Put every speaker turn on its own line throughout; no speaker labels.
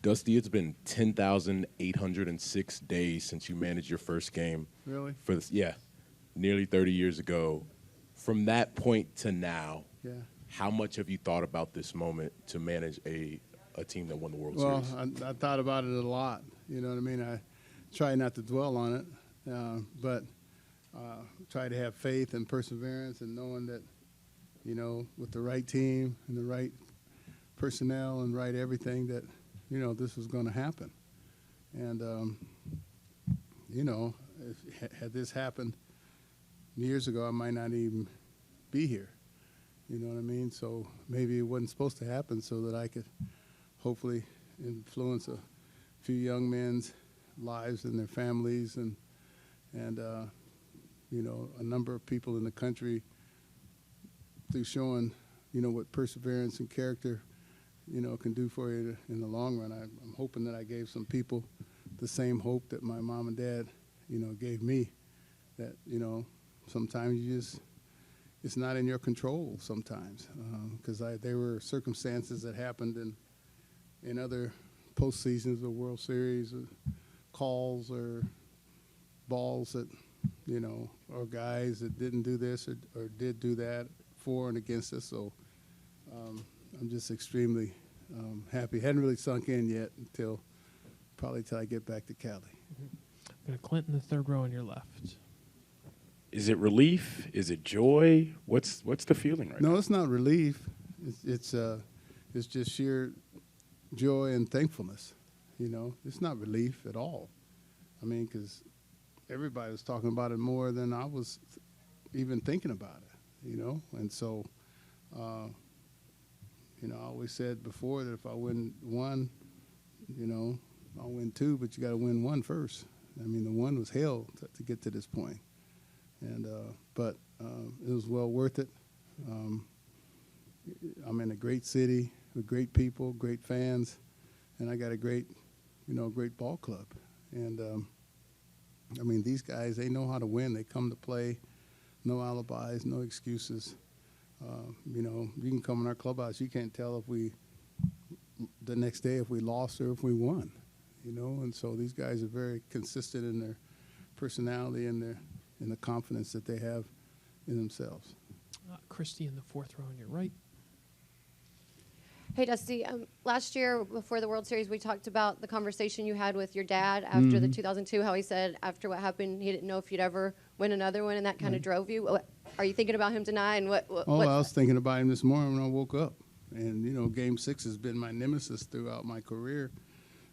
Dusty, it's been 10,806 days since you managed your first game.
Really?
For this, yeah, nearly 30 years ago. From that point to now, how much have you thought about this moment to manage a team that won the World Series?
Well, I thought about it a lot. You know what I mean? I try not to dwell on it, but try to have faith and perseverance and knowing that, you know, with the right team and the right personnel and right everything that, you know, this was going to happen. And, you know, had this happened years ago, I might not even be here. You know what I mean? So maybe it wasn't supposed to happen so that I could hopefully influence a few young men's lives and their families and you know, a number of people in the country through showing, you know, what perseverance and character, you know, can do for you in the long run. I'm hoping that I gave some people the same hope that my mom and dad, you know, gave me, that, you know, sometimes you just, it's not in your control sometimes, because there were circumstances that happened in other postseasons or World Series, or calls or balls that, you know, or guys that didn't do this or did do that for and against us. So I'm just extremely happy. Hadn't really sunk in yet until I get back to Cali.
Got Clint in the third row on your left.
Is it relief? Is it joy? What's the feeling right now?
No, it's not relief. It's just sheer joy and thankfulness. You know, it's not relief at all. I mean, because everybody was talking about it more than I was even thinking about it, you know. And so, you know, I always said before that if I win one, you know, I'll win two, but you got to win one first. I mean, the one was hell to get to this point. And but it was well worth it. I'm in a great city with great people, great fans, and I got a great, you know, great ball club. And I mean, these guys, they know how to win. They come to play, no alibis, no excuses. You know, you can come in our clubhouse. You can't tell if the next day if we lost or if we won. You know, and so these guys are very consistent in their personality and the confidence that they have in themselves.
Christy in the fourth row on your right.
Hey, Dusty. Last year, before the World Series, we talked about the conversation you had with your dad after the 2002, how he said after what happened, he didn't know if you'd ever win another one, and that kind of drove you. Are you thinking about him tonight? And what
I was thinking about him this morning when I woke up. And, you know, Game 6 has been my nemesis throughout my career,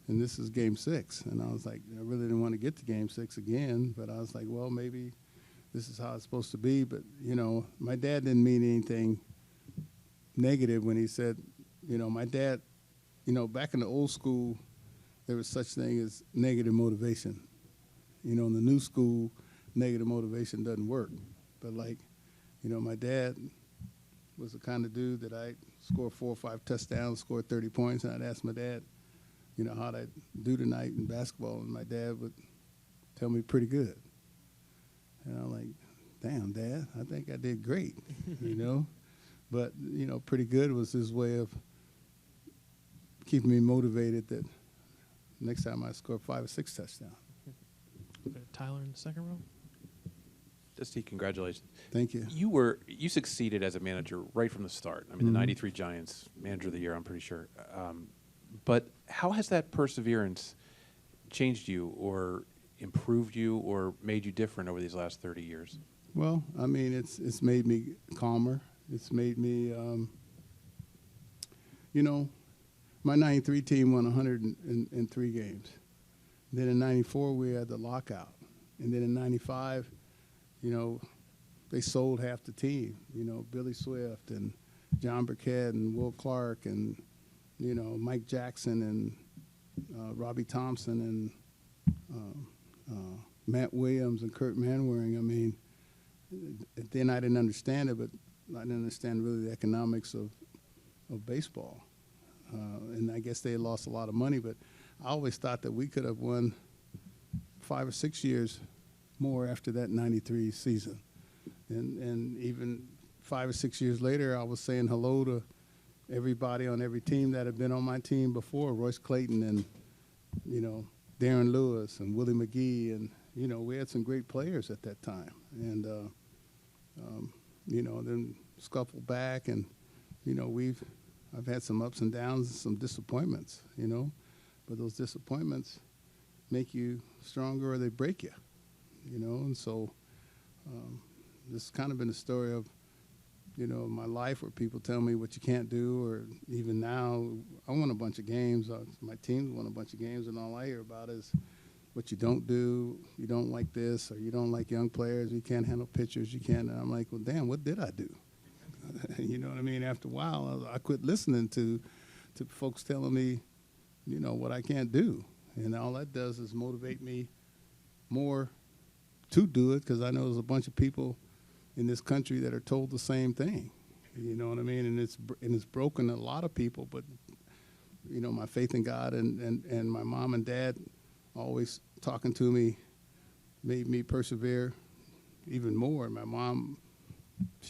and this is Game 6. And I was like, I really didn't want to get to Game 6 again, but I was like, well, maybe this is how it's supposed to be. But, you know, my dad didn't mean anything negative when he said, you know, my dad, you know, back in the old school, there was such thing as negative motivation. You know, in the new school, negative motivation doesn't work. But, like, you know, my dad was the kind of dude that I'd score 4 or 5 touchdowns, score 30 points, and I'd ask my dad, you know, how'd I do tonight in basketball? And my dad would tell me pretty good. And I'm like, damn, Dad, I think I did great, you know. But, you know, pretty good was his way of keeping me motivated that next time I score 5 or 6 touchdowns.
Tyler in the second row.
Dusty, congratulations.
Thank you.
You succeeded as a manager right from the start. I mean, the 93 Giants, manager of the year, I'm pretty sure. But how has that perseverance changed you or improved you or made you different over these last 30 years?
Well, I mean, it's made me calmer. It's made me, you know, my 93 team won 103 games. Then in 94, we had the lockout. And then in 95, you know, they sold half the team. You know, Billy Swift and John Burkett and Will Clark and, you know, Mike Jackson and Robbie Thompson and Matt Williams and Kurt Manwaring. I mean, then I didn't understand it, but I didn't understand really the economics of baseball. And I guess they had lost a lot of money, but I always thought that we could have won 5 or 6 years more after that 93 season. And even 5 or 6 years later, I was saying hello to everybody on every team that had been on my team before, Royce Clayton and, Darren Lewis and Willie McGee. And, we had some great players at that time. And, then scuffled back and, I've had some ups and downs and some disappointments, but those disappointments make you stronger or they break you, and so this has kind of been a story of, my life where people tell me what you can't do, or even now, I won a bunch of games. My team won a bunch of games, and all I hear about is what you don't do. You don't like this, or you don't like young players. You can't handle pitchers. You can't. And I'm like, well, damn, what did I do? You know what I mean? After a while, I quit listening to folks telling me, what I can't do. And all that does is motivate me more to do it, because I know there's a bunch of people in this country that are told the same thing. You know what I mean? And it's broken a lot of people. But my faith in God and my mom and dad always talking to me made me persevere even more. My mom,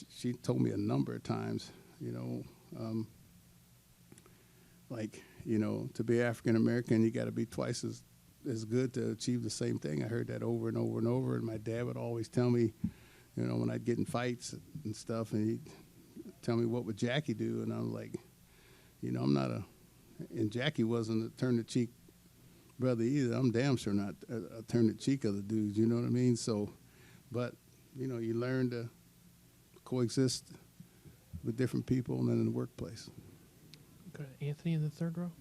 she told me a number of times, to be African American, you got to be twice as good to achieve the same thing. I heard that over and over and over. And my dad would always tell me, when I'd get in fights and stuff, and he'd tell me, what would Jackie do? And I'm like, I'm not and Jackie wasn't a turn the cheek brother either. I'm damn sure not a turn the cheek of the dudes, you know what I mean? So, but, you learn to coexist with different people and then in the workplace.
Go to Anthony in the third row.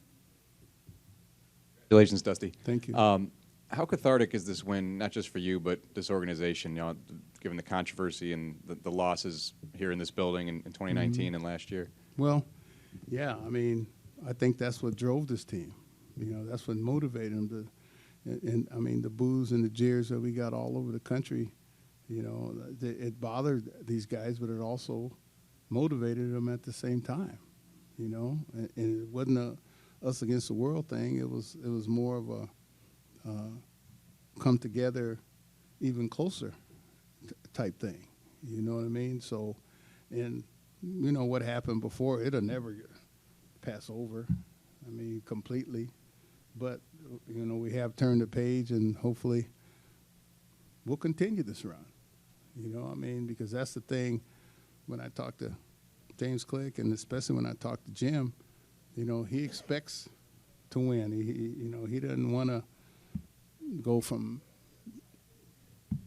Congratulations, Dusty.
Thank you.
How cathartic is this win, not just for you, but this organization, given the controversy and the losses here in this building in 2019 and last year?
Well, yeah, I think that's what drove this team. That's what motivated them and the boos and the jeers that we got all over the country, it bothered these guys, but it also motivated them at the same time, and it wasn't a us against the world thing. It was more of a come together even closer type thing. You know what I mean? So, and what happened before, it'll never pass over, completely. But, we have turned the page, and hopefully we'll continue this run. Because that's the thing when I talk to James Click, and especially when I talk to Jim, he expects to win. He doesn't want to go from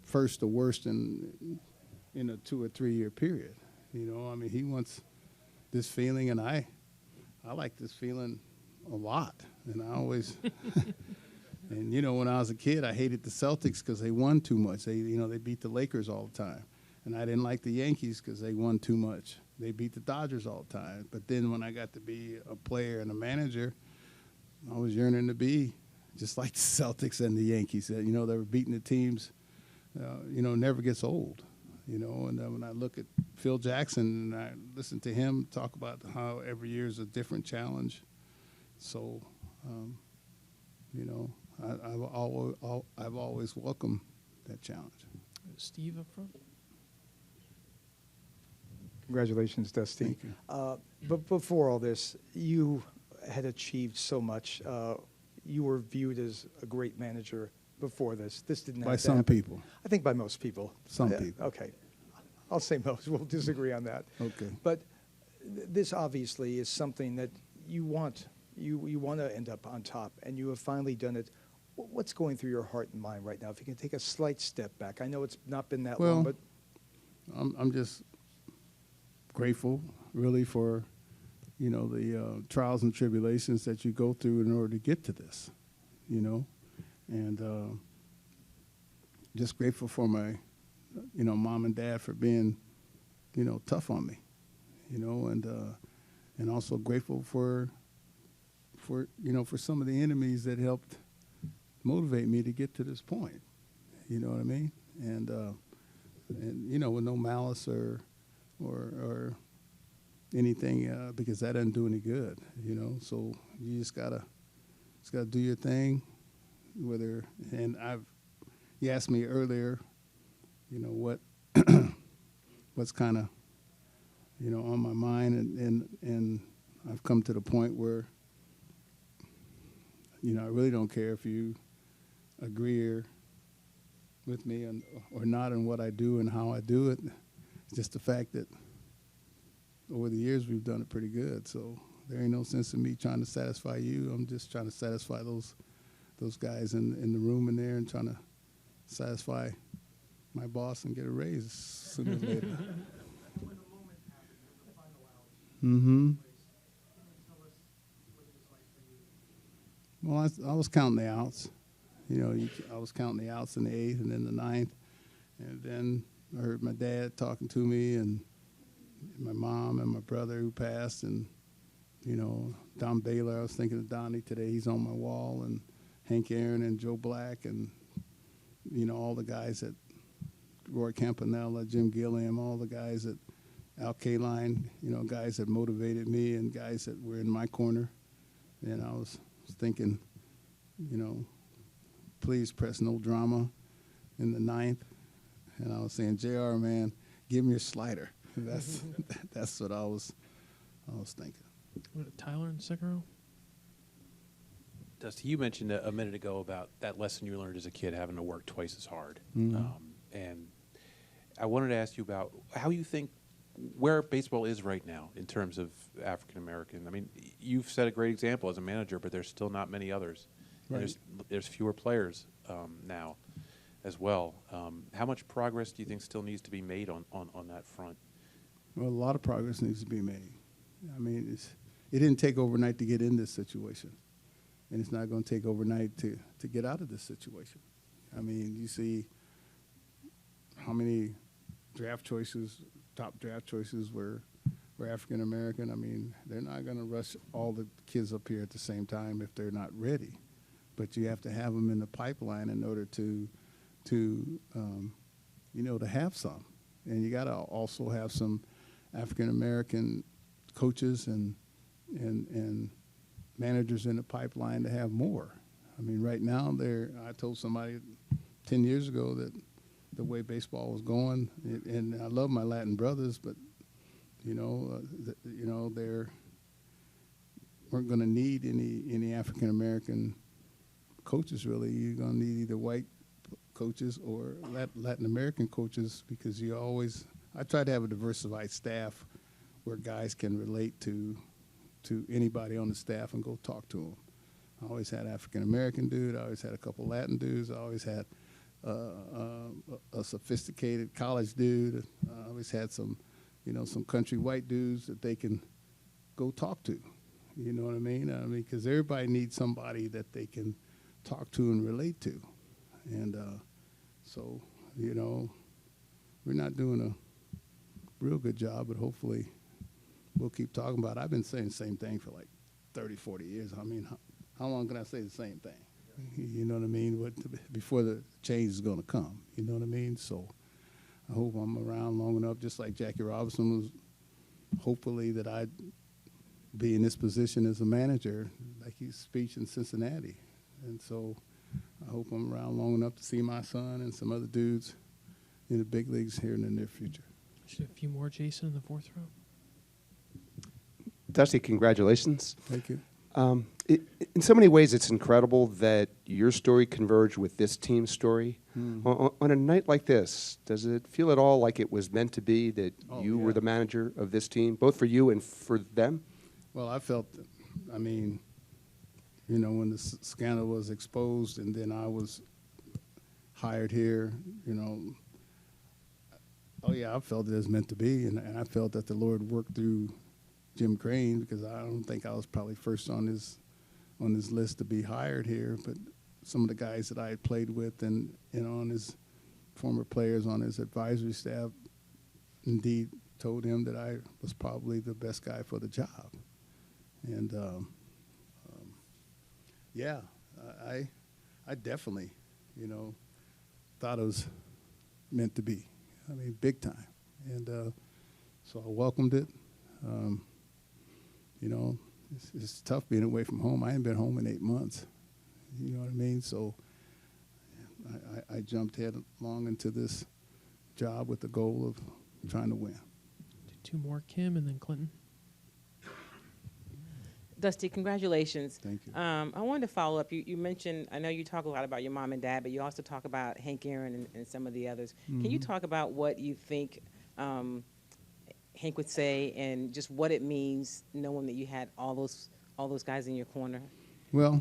first to worst in a 2 or 3 year period. He wants this feeling, and I like this feeling a lot. And I always, and when I was a kid, I hated the Celtics because they won too much. They beat the Lakers all the time, and I didn't like the Yankees because they won too much. They beat the Dodgers all the time. But then when I got to be a player and a manager, I was yearning to be just like the Celtics and the Yankees. They were beating the teams. Never gets old. And when I look at Phil Jackson and I listen to him talk about how every year is a different challenge, so I've always welcomed that challenge.
Steve up front.
Congratulations, Dusty.
Thank you.
But before all this, you had achieved so much. You were viewed as a great manager before this. This didn't
By
have to
some
happen.
people.
I think by most people.
Some people.
Okay. I'll say most. We'll disagree on that.
Okay.
But this obviously is something that you want. You want to end up on top, and you have finally done it. What's going through your heart and mind right now? If you can take a slight step back. I know it's not been that long, but
I'm just grateful, really, for the trials and tribulations that you go through in order to get to this, and just grateful for my, mom and dad for being, tough on me, and also grateful for some of the enemies that helped motivate me to get to this point. You know what I mean? And with no malice or anything, because that doesn't do any good. So you just gotta do your thing. You asked me earlier, what what's kind of on my mind, and I've come to the point where, I really don't care if you agree with me or not on what I do and how I do it. It's just the fact that over the years we've done it pretty good. So there ain't no sense in me trying to satisfy you. I'm just trying to satisfy those guys in the room in there and trying to satisfy my boss and get a raise sooner or later. Mm-hmm. Well, I was counting the outs. I was counting the outs in the 8th and then the 9th. And then I heard my dad talking to me and my mom and my brother who passed. And, Don Baylor, I was thinking of Donnie today. He's on my wall. And Hank Aaron and Joe Black and, all the guys at Roy Campanella, Jim Gilliam, all the guys at Al Kaline, guys that motivated me and guys that were in my corner. And I was thinking, please press no drama in the 9th. And I was saying, JR, man, give me a slider. That's what I was thinking.
What, Tyler in the second row?
Dusty, you mentioned a minute ago about that lesson you learned as a kid, having to work twice as hard.
Mm-hmm.
And I wanted to ask you about how you think where baseball is right now in terms of African American. I mean, you've set a great example as a manager, but there's still not many others.
Right.
There's fewer players now as well. How much progress do you think still needs to be made on that front?
Well, a lot of progress needs to be made. I mean, it didn't take overnight to get in this situation, and it's not going to take overnight to get out of this situation. I mean, you see how many top draft choices were African American. I mean, they're not going to rush all the kids up here at the same time if they're not ready. But you have to have them in the pipeline in order to have some. And you got to also have some African American coaches and managers in the pipeline to have more. I mean, right now I told somebody 10 years ago that the way baseball was going, and I love my Latin brothers, but they weren't going to need any African American coaches really. You're going to need either white coaches or Latin American coaches because I try to have a diversified staff where guys can relate to anybody on the staff and go talk to them. I always had African American dude. I always had a couple Latin dudes. I always had a sophisticated college dude. I always had some country white dudes that they can go talk to. You know what I mean? Because everybody needs somebody that they can talk to and relate to. And so, we're not doing a real good job, but hopefully we'll keep talking about it. I've been saying the same thing for like 30, 40 years. I mean, how long can I say the same thing? You know what I mean? Before the change is going to come. You know what I mean? So I hope I'm around long enough, just like Jackie Robinson was, hopefully that I'd be in this position as a manager, like his speech in Cincinnati. And so I hope I'm around long enough to see my son and some other dudes in the big leagues here in the near future.
Just a few more, Jason, in the fourth row.
Dusty, congratulations.
Thank you.
In so many ways, it's incredible that your story converged with this team's story. On a night like this, does it feel at all like it was meant to be that you were the manager of this team, both for you and for them?
Well, I felt, when the scandal was exposed and then I was hired here, I felt it was meant to be. And I felt that the Lord worked through Jim Crane because I don't think I was probably first on his list to be hired here, but some of the guys that I had played with and on his former players on his advisory staff indeed told him that I was probably the best guy for the job. And I definitely, thought it was meant to be. I mean, big time. And so I welcomed it. It's tough being away from home. I ain't been home in 8 months. You know what I mean? So I jumped headlong into this job with the goal of trying to win.
Two more, Kim, and then Clinton.
Dusty, congratulations.
Thank you.
I wanted to follow up. You mentioned, I know you talk a lot about your mom and dad, but you also talk about Hank Aaron and some of the others. Can you talk about what you think Hank would say and just what it means knowing that you had all those guys in your corner?
Well,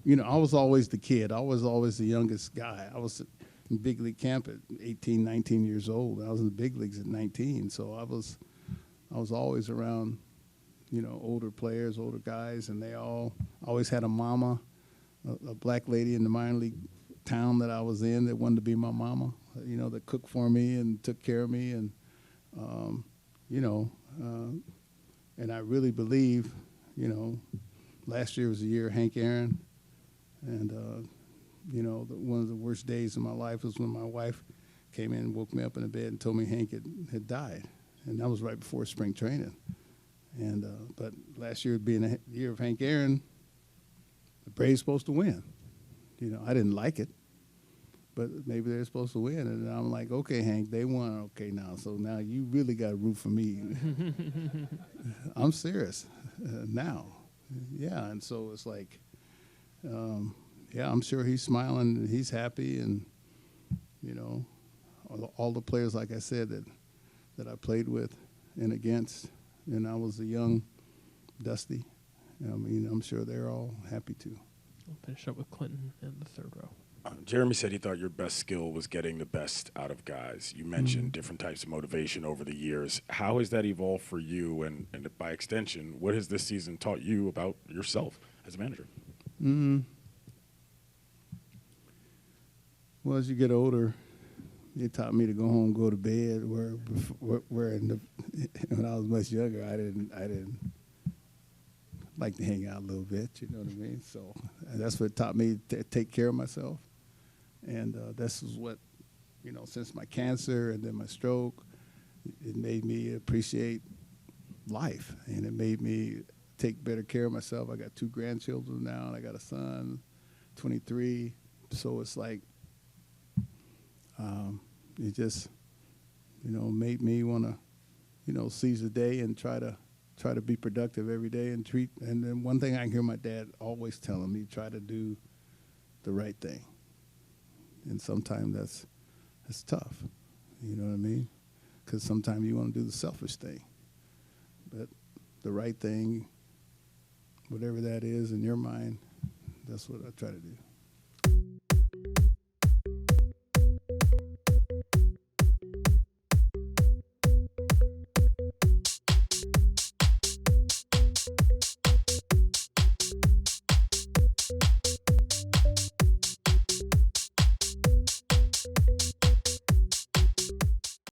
you know, I was always the kid. I was always the youngest guy. I was in big league camp at 18, 19 years old. I was in the big leagues at 19, so I was always around, you know, older players, older guys, and they all always had a mama, a black lady in the minor league town that I was in that wanted to be my mama, you know, that cooked for me and took care of me, and you know, and I really believe, you know, last year was the year of Hank Aaron, and you know, one of the worst days of my life was when my wife came in and woke me up in the bed and told me Hank had died, and that was right before spring training. And but last year being the year of Hank Aaron, the Braves supposed to win. You know, I didn't like it, but maybe they're supposed to win. And I'm like, okay, Hank, they won. Okay, now, so now you really got to root for me. I'm serious now. Yeah, and so it's like, yeah, I'm sure he's smiling and he's happy, and you know, all the players, like I said, that I played with and against. And I was a young Dusty. I mean, I'm sure they're all happy too.
We'll finish up with Clinton in the third row.
Jeremy said he thought your best skill was getting the best out of guys. You mentioned different types of motivation over the years. How has that evolved for you, and by extension, what has this season taught you about yourself as a manager?
Well, as you get older, it taught me to go home, go to bed. Where when I was much younger, I didn't like to hang out a little bit. You know what I mean? So that's what taught me to take care of myself. And this is what, you know, since my cancer and then my stroke, it made me appreciate life, and it made me take better care of myself. I got 2 grandchildren now, and I got a son, 23. So it's like, it just, you know, made me want to, you know, seize the day and try to be productive every day and treat. And then one thing I can hear my dad always telling me: try to do the right thing. And sometimes that's tough. You know what I mean? Because sometimes you want to do the selfish thing, but the right thing, whatever that is in your mind, that's what I try to do.